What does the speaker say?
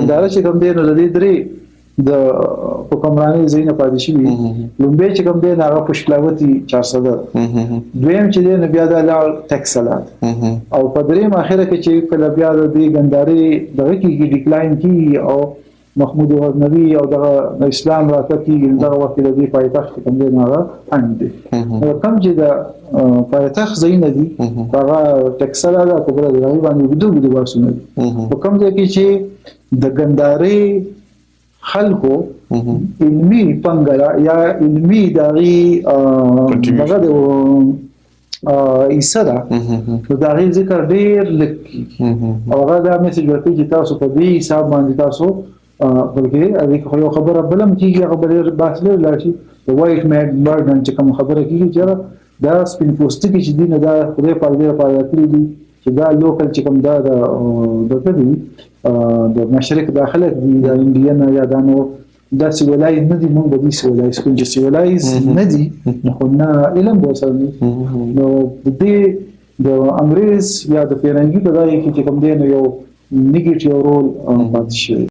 اداره چې کوم دی نو د دې درې د حکمراني زینه پاتې شي لومبه چې کوم دی هغه پښلاوتی 400 دویم چې دی نو بیا د ټکسلات او په دریم اخره کې چې کله بیا د دې ګنداري دغه کې ډیکلاین کی او محمود غزنوي او د اسلام راته کې دغه وخت د دې پایتخت کوم دی هغه اند کوم چې د پایتخت زینه دي هغه ټکسلات او په دغه باندې ودو واسونه کوم دی چې د ګنداري خلکو علمي پنګرا یا علمي دغه هغه د ایسره نو دا غي ذکر ډیر لکه او هغه دا میسج ورته چې تاسو په دې حساب باندې تاسو بلکې اې یو خبره بلم کیږي خبره بحث لري چې وایټ مېډ برډن چې کوم خبره کیږي چې دا سپین پوسټ کې چې دینه دا خدای په دې لپاره کړی دي چې دا لوکل چې کوم دا د مشرق داخله دي د انډین یا دانو دا سیولای نه دي موږ د دې سیولای چې سیولای نه دي خو نه علم وسره نو د دې د انګريز یا د پیرنګي په ځای کې چې کوم دی نو یو نیگیټیو رول پاتې شي